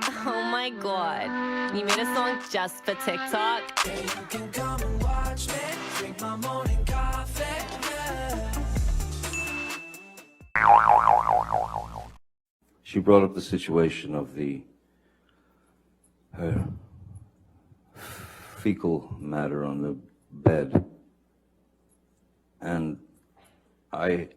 Oh my god. You made a song just for TikTok? Yeah, you can come and watch me drink my morning coffee. She brought up the situation of her fecal matter on the bed, and I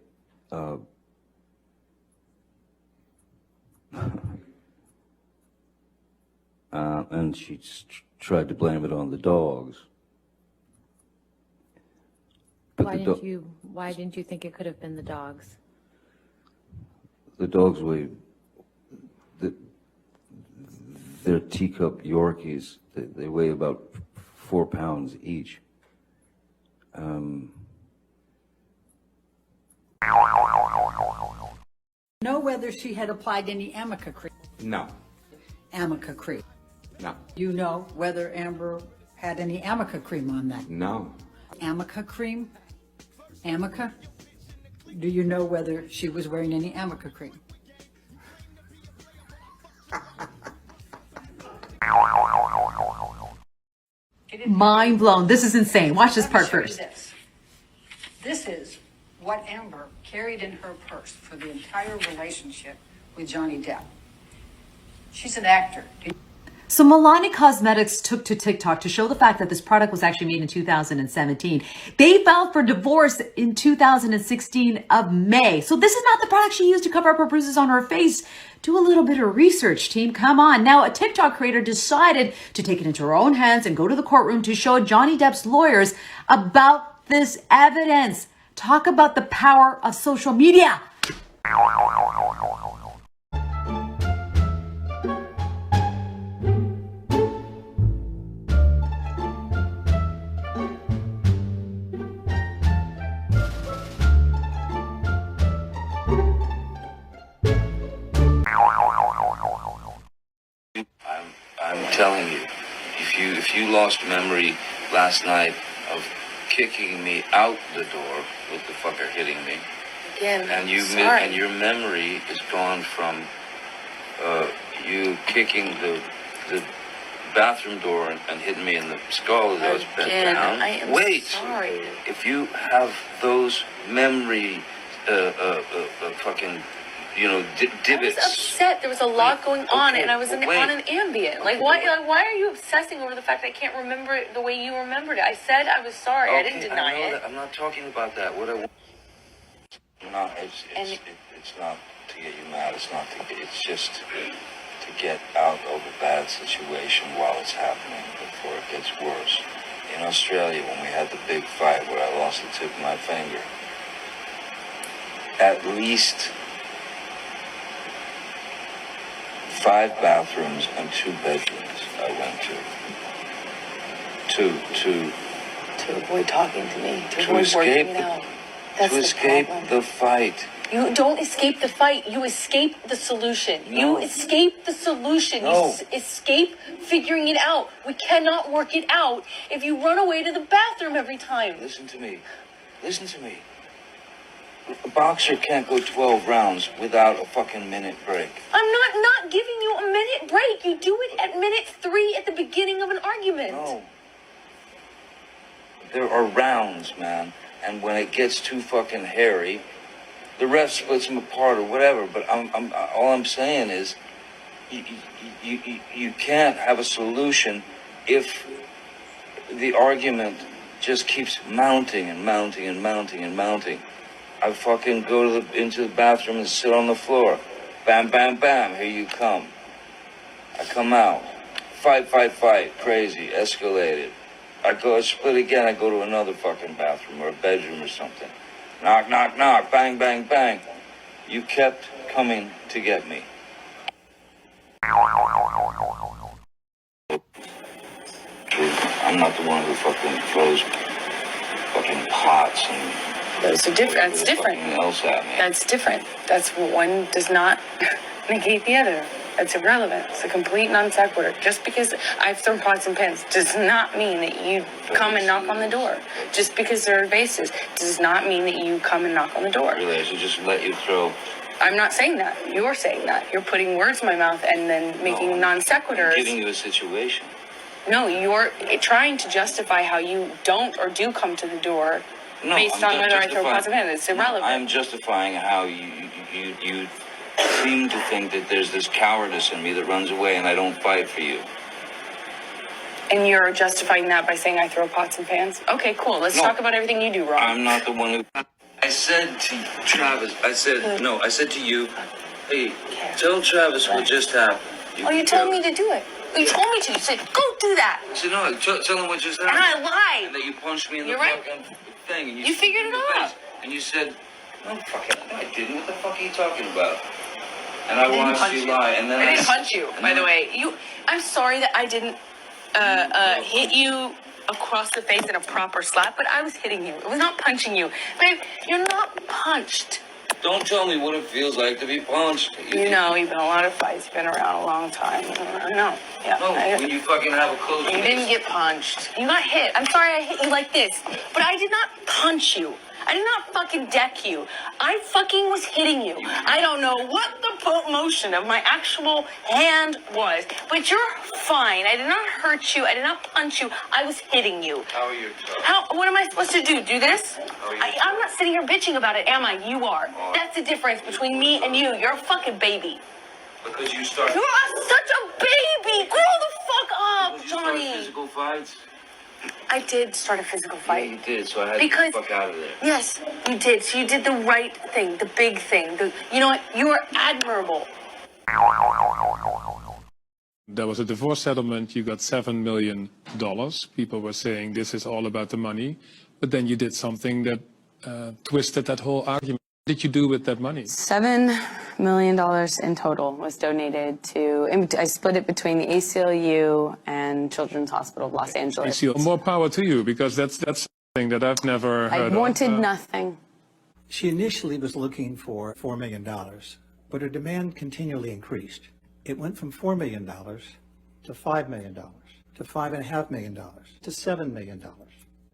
and she tried to blame it on the dogs. But Why didn't you think it could have been the dogs? the dogs they're teacup Yorkies. They weigh about 4 pounds each. Know whether she had applied any Amica cream? No. Amica cream. No. You know whether Amber had any Amica cream on that? No. Amica cream? Amica? Do you know whether she was wearing any Amica cream? Mind blown. This is insane. Watch this part first. This is what Amber carried in her purse for the entire relationship with Johnny Depp. She's an actor. So Milani Cosmetics took to TikTok to show the fact that this product was actually made in 2017. They filed for divorce in 2016 of May. So this is not the product she used to cover up her bruises on her face. Do a little bit of research, team. Come on. Now, a TikTok creator decided to take it into her own hands and go to the courtroom to show Johnny Depp's lawyers about this evidence. Talk about the power of social media. I'm telling you, if you lost memory last night of kicking me out the door with the fucker hitting me, Again, and your memory is gone from you kicking the bathroom door and hitting me in the skull as I was bent down. I am Wait, sorry. if you have those memory fucking divots. I was upset. There was a lot going on, Okay, and I was on an ambient. Like, Okay, why are you obsessing over the fact I can't remember it the way you remembered it? I said I was sorry. I didn't deny know it. that. I'm not talking about that. What I want. No, it's not to get you mad. It's just to get out of a bad situation while it's happening before it gets worse. In Australia, when we had the big fight where I lost the tip of my finger, at least 5 bathrooms and 2 bedrooms I went to To avoid talking to me. To to avoid escape working it out. That's to the escape problem. the fight. You don't escape the fight. You escape the solution. No. You escape the solution. No. You escape figuring it out. We cannot work it out if you run away to the bathroom every time. Listen to me. Listen to me. A boxer can't go 12 rounds without a fucking minute break. I'm not giving you a minute break. You do it at minute 3 at the beginning of an argument. No. There are rounds, man. And when it gets too fucking hairy, the ref splits them apart or whatever. But all I'm saying is, you can't have a solution if the argument just keeps mounting and mounting and mounting and mounting. I fucking go into the bathroom and sit on the floor. Bam, bam, bam, here you come. I come out. Fight, crazy, escalated. I split again, I go to another fucking bathroom or a bedroom or something. Knock, knock, knock, bang, bang, bang. You kept coming to get me. I'm not the one who fucking throws fucking pots and That's different. That's different. fucking else at me. That's different. That's one does not negate the other. That's irrelevant. It's a complete non sequitur. Just because I've thrown pots and pans does not mean that you come and knock on the door. Just because there are vases does not mean that you come and knock on the door. Really, I should just let you throw I'm not saying that. You're saying that. You're putting words in my mouth and then making non sequiturs. I'm giving you a situation. No, you're trying to justify how you don't or do come to the door based on whether I throw pots and pans. It's irrelevant. I'm justifying how you seem to think that there's this cowardice in me that runs away and I don't fight for you. And you're justifying that by saying I throw pots and pans? Okay, cool. Let's talk about everything you do wrong. I'm not the one who... I said to Travis, I said to you, hey, tell Travis what just happened. You told me to do it. You told me to. You said, go do that. I said, no, tell him what just happened. And I lied. And that you punched me in the right. fucking thing. And You figured it out. And you said, no, fucking, I didn't. What the fuck are you talking about? And I watched you lie. And then I didn't punch you, by the way. I'm sorry that I didn't hit you across the face in a proper slap, but I was hitting you. It was not punching you. Babe, you're not punched. Don't tell me what it feels like to be punched. You know, you've been in a lot of fights. You've been around a long time. I know. Yeah. No, when you fucking have a close... You didn't get punched. You got hit. I'm sorry I hit you like this, but I did not punch you. I did not fucking deck you. I fucking was hitting you. I don't know what the motion of my actual hand was, but you're fine. I did not hurt you. I did not punch you. I was hitting you. How are you? What am I supposed to do? Do this? I'm not sitting here bitching about it, am I? You are. That's the difference between me and you. You're a fucking baby. Because you start... You're such a baby. Grow the fuck up, Johnny. You start physical fights? I did start a physical fight. Yeah, you did, so I had to get the fuck out of there. Yes, you did. So you did the right thing, the big thing. You know what? You are admirable. There was a divorce settlement. You got $7 million. People were saying this is all about the money. But then you did something that twisted that whole argument. What did you do with that money? $7 million in total was donated to, I split it between the ACLU and Children's Hospital of Los Angeles. More power to you, because that's something that I've never heard I wanted nothing. She initially was looking for $4 million, but her demand continually increased. It went from $4 million to $5 million, to $5.5 million, to $7 million.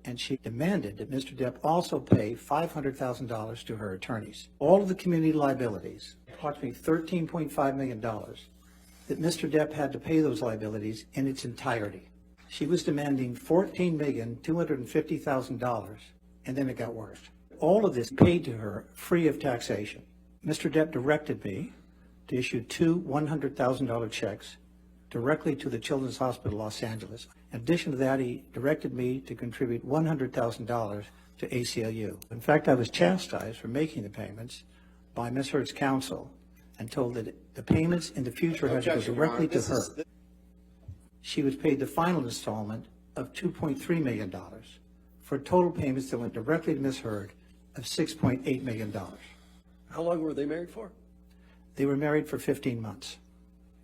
And she demanded that Mr. Depp also pay $500,000 to her attorneys. All of the community liabilities, approximately $13.5 million, that Mr. Depp had to pay those liabilities in its entirety. She was demanding $14,250,000, and then it got worse. All of this paid to her free of taxation. Mr. Depp directed me to issue two $100,000 checks directly to the Children's Hospital Los Angeles. In addition to that, he directed me to contribute $100,000 to ACLU. In fact, I was chastised for making the payments by Ms. Heard's counsel and told that the payments in the future had to go directly to her. She was paid the final installment of $2.3 million for total payments that went directly to Ms. Heard of $6.8 million. How long were they married for? They were married for 15 months.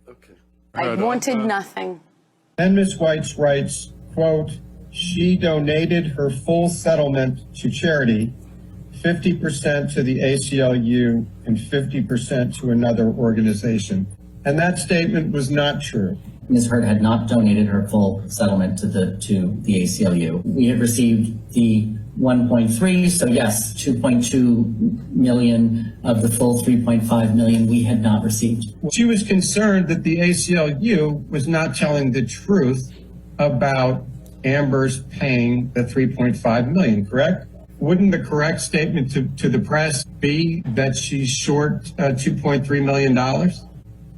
Okay. I wanted nothing. And Ms. White writes, quote, she donated her full settlement to charity, 50% to the ACLU and 50% to another organization. And that statement was not true. Ms. Heard had not donated her full settlement to the ACLU. We had received the 1.3, so yes, 2.2 million of the full 3.5 million we had not received. She was concerned that the ACLU was not telling the truth about Amber's paying the 3.5 million, correct? Wouldn't the correct statement to the press be that she's short $2.3 million?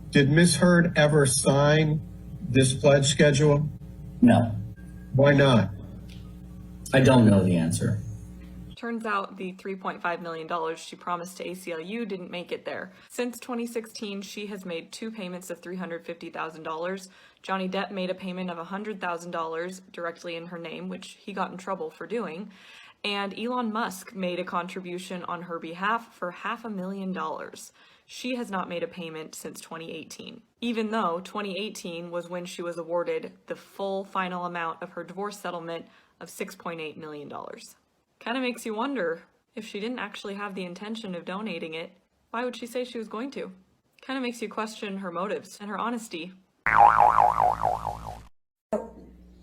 Did Ms. Heard ever sign this pledge schedule? No. Why not? I don't know the answer. Turns out the $3.5 million she promised to ACLU didn't make it there. Since 2016, she has made two payments of $350,000. Johnny Depp made a payment of $100,000 directly in her name, which he got in trouble for doing. And Elon Musk made a contribution on her behalf for $500,000. She has not made a payment since 2018, even though 2018 was when she was awarded the full final amount of her divorce settlement of $6.8 million. Kind of makes you wonder, if she didn't actually have the intention of donating it, why would she say she was going to? Kind of makes you question her motives and her honesty.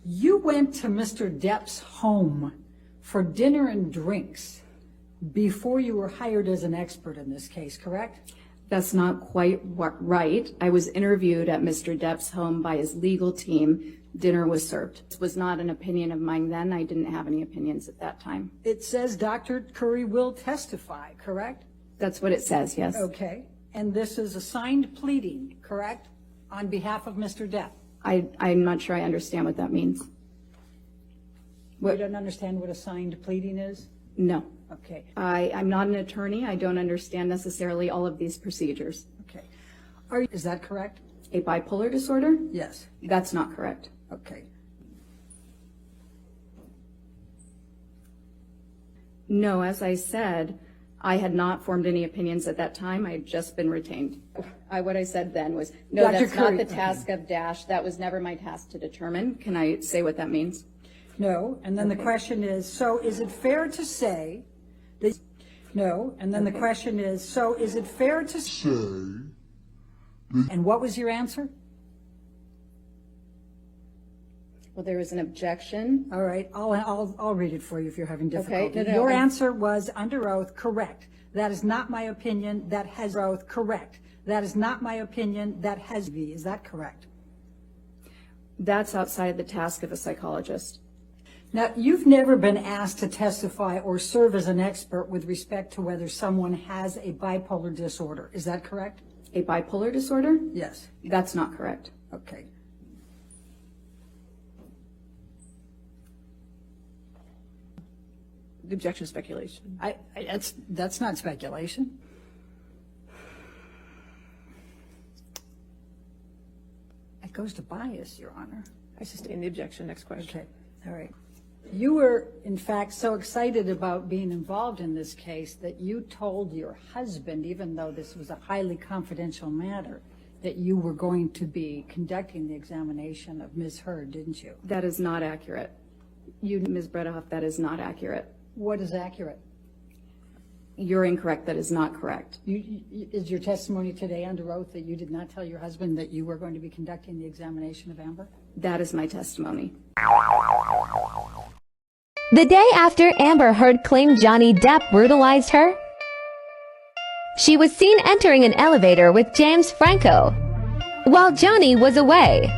You went to Mr. Depp's home for dinner and drinks before you were hired as an expert in this case, correct? That's not quite right. I was interviewed at Mr. Depp's home by his legal team. Dinner was served. This was not an opinion of mine then. I didn't have any opinions at that time. It says Dr. Curry will testify, correct? That's what it says, yes. Okay. And this is a signed pleading, correct? On behalf of Mr. Depp. I'm not sure I understand what that means. You don't understand what a signed pleading is? No. Okay. I'm not an attorney. I don't understand necessarily all of these procedures. Okay. Is that correct? A bipolar disorder? Yes. That's not correct. Okay. No, as I said, I had not formed any opinions at that time. I had just been retained. What I said then was, no, Dr. that's Curry, not the task of Dash. That was never my task to determine. Can I say what that means? No. And then the question is, so is it fair to say that, no. And then the question is, so is it fair to say, and what was your answer? Well, there was an objection. All right, I'll read it for you if you're having difficulty. Okay, no, Your answer was under oath, correct. That is not my opinion. That has oath, correct. That is not my opinion. That has be. Is that correct? That's outside the task of a psychologist. Now, you've never been asked to testify or serve as an expert with respect to whether someone has a bipolar disorder. Is that correct? A bipolar disorder? Yes. That's not correct. Okay. The objection is speculation. That's not speculation. It goes to bias, Your Honor. I sustain the objection. Next question. Okay, all right. You were, in fact, so excited about being involved in this case that you told your husband, even though this was a highly confidential matter, that you were going to be conducting the examination of Ms. Heard, didn't you? That is not accurate. Ms. Bredehoff, that is not accurate. What is accurate? You're incorrect. That is not correct. Is your testimony today under oath that you did not tell your husband that you were going to be conducting the examination of Amber? That is my testimony. The day after Amber Heard claimed Johnny Depp brutalized her, she was seen entering an elevator with James Franco while Johnny was away.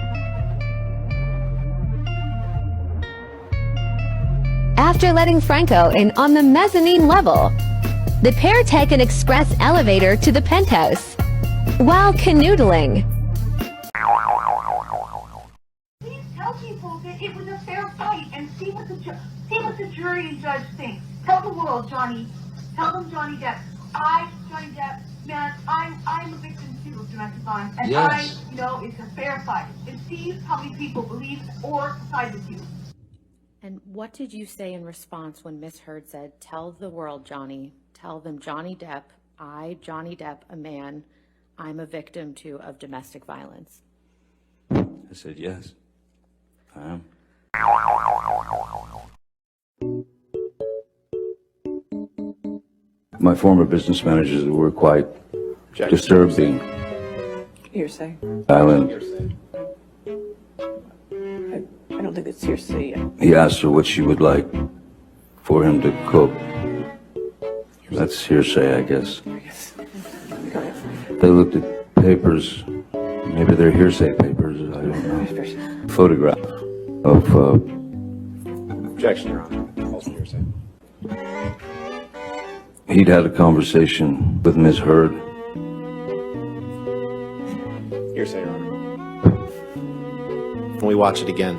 After letting Franco in on the mezzanine level, the pair take an express elevator to the penthouse while canoodling. Please tell people that it was a fair fight and see what the jury and judge think. Tell the world, Johnny. Tell them Johnny Depp. Johnny Depp, man, I'm a victim too of domestic violence, and yes. I know it's a fair fight. And see how many people believe or side with you. And what did you say in response when Miss Heard said, "Tell the world, Johnny. Tell them Johnny Depp, Johnny Depp, a man, I'm a victim too of domestic violence"? I said, yes, I am. My former business managers were quite disturbing, Hearsay. silent. I don't think it's hearsay yet. He asked her what she would like for him to cook. That's hearsay, I guess. They looked at papers, maybe they're hearsay papers, I don't know. Photograph of, Objection, Your Honor. Also hearsay. he'd had a conversation with Ms. Heard. Hearsay, Your Honor. When we watch it again.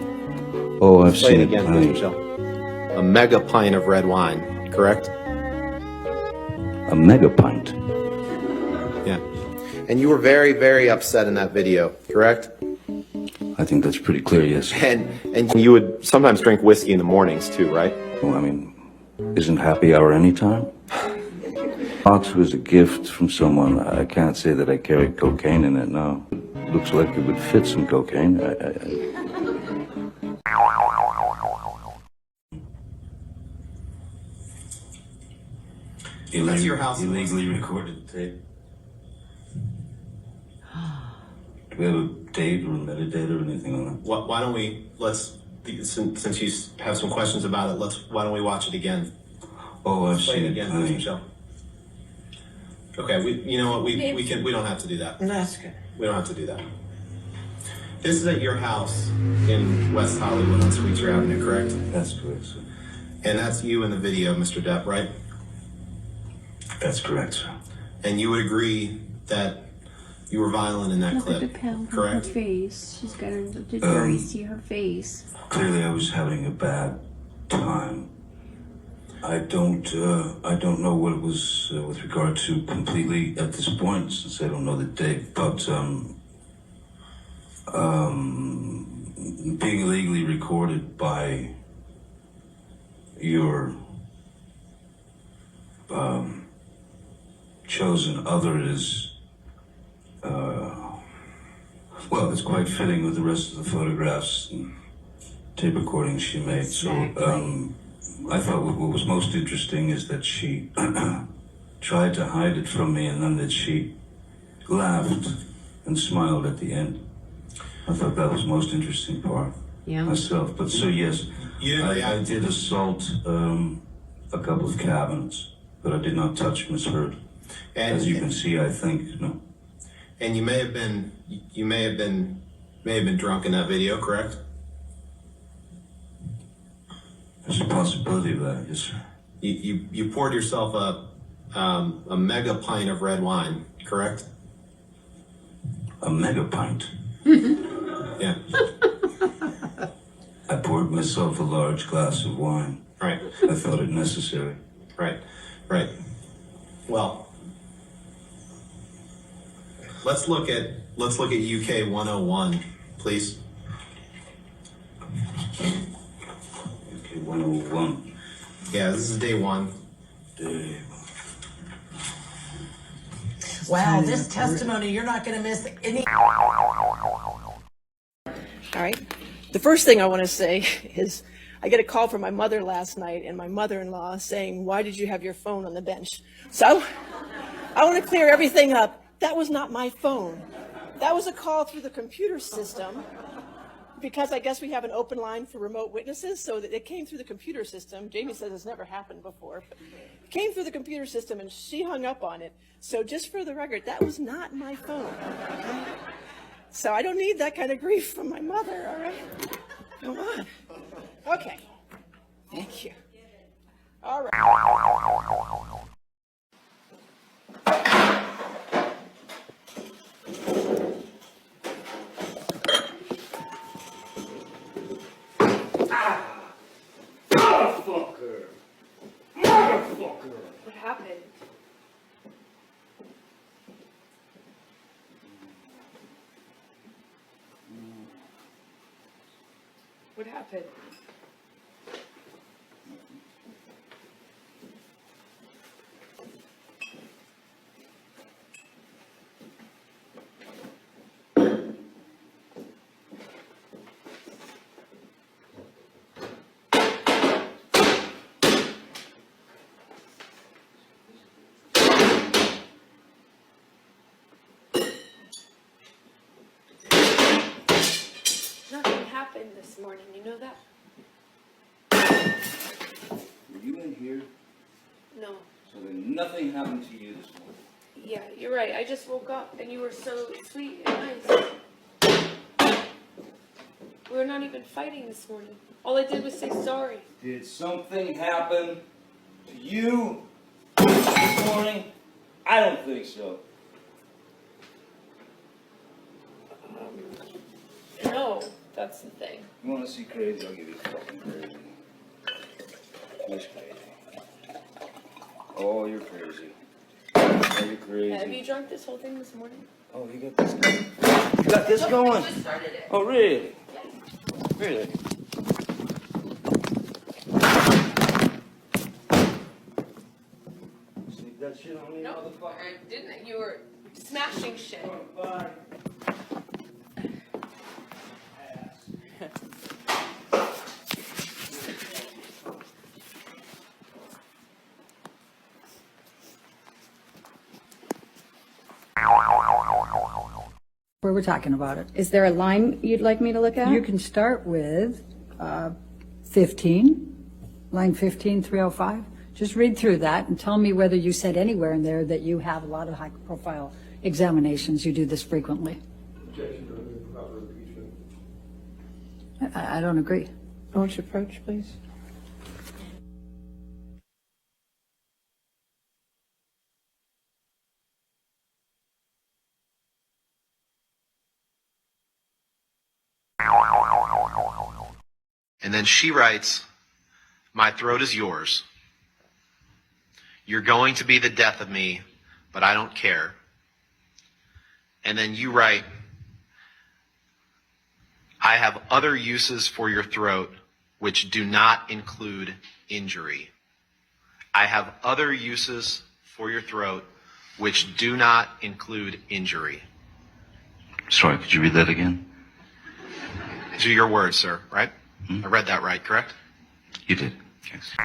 Oh, I've Play seen it it. again, Mr. Michelle. A mega pint of red wine, correct? A mega pint. Yeah. And you were very, very upset in that video, correct? I think that's pretty clear, yes. And you would sometimes drink whiskey in the mornings too, right? Well, I mean, isn't happy hour any time? Box was a gift from someone. I can't say that I carried cocaine in it, no. Looks like it would fit some cocaine. That's your house. Illegally recorded tape. Do we have a date or a metadata or anything on that? Why don't we, since you have some questions about it, why don't we watch it again? Oh, I've Play seen it it. again, Ms. Michelle. Okay, you know what, we don't have to do that. That's good. We don't have to do that. This is at your house in West Hollywood on Sweetser Avenue, correct? That's correct, sir. And that's you in the video, Mr. Depp, right? That's correct, sir. And you would agree that you were violent in that clip, correct? Her face. She's got her. Did you already see her face? Clearly, I was having a bad time. I don't know what it was with regard to completely at this point, since I don't know the date. But being illegally recorded by your chosen other is, well, it's quite fitting with the rest of the photographs and tape recordings she made. Exactly. So I thought what was most interesting is that she tried to hide it from me, and then that she laughed and smiled at the end. I thought that was the most interesting part myself. But so yes, I did assault a couple of cabinets, but I did not touch Miss Heard. And as you can see, I think no. And you may have been drunk in that video, correct? There's a possibility of that, yes, sir. You poured yourself a mega pint of red wine, correct? A mega pint? Yeah. I poured myself a large glass of wine. Right. I thought it necessary. Right. Well, let's look at UK 101, please. UK 101. Yeah, this is day one. Wow, this testimony, you're not going to miss any. All right. The first thing I want to say is I get a call from my mother last night and my mother-in-law saying, why did you have your phone on the bench? So I want to clear everything up. That was not my phone. That was a call through the computer system because I guess we have an open line for remote witnesses, so that it came through the computer system. Jamie says it's never happened before. But it came through the computer system and she hung up on it. So just for the record, that was not my phone. Okay? So I don't need that kind of grief from my mother, all right? Come on. Okay. Thank you. All right. Motherfucker! Motherfucker! What happened? What happened? Nothing happened this morning, you know that? Were you in here? No. So then nothing happened to you this morning? Yeah, you're right. I just woke up and you were so sweet and nice. We were not even fighting this morning. All I did was say sorry. Did something happen to you this morning? I don't think so. No, that's the thing. You want to see crazy? I'll give you fucking crazy. Who's crazy? Oh, you're crazy. Oh, you're crazy. Have you drunk this whole thing this morning? Oh, you got this going? You got this going? I just started it. Oh, really? Really? Sneak that shit on me, motherfucker. I didn't. You were smashing shit. Oh, bye. Where we're talking about it. Is there a line you'd like me to look at? You can start with 15, line 15, 305. Just read through that and tell me whether you said anywhere in there that you have a lot of high-profile examinations. You do this frequently. I don't agree. Won't you approach, please? And then she writes, "My throat is yours. You're going to be the death of me, but I don't care." And then you write, "I have other uses for your throat which do not include injury." I have other uses for your throat which do not include injury. Sorry, could you read that again? These are your words, sir, right? I read that right, correct? You did. Yes.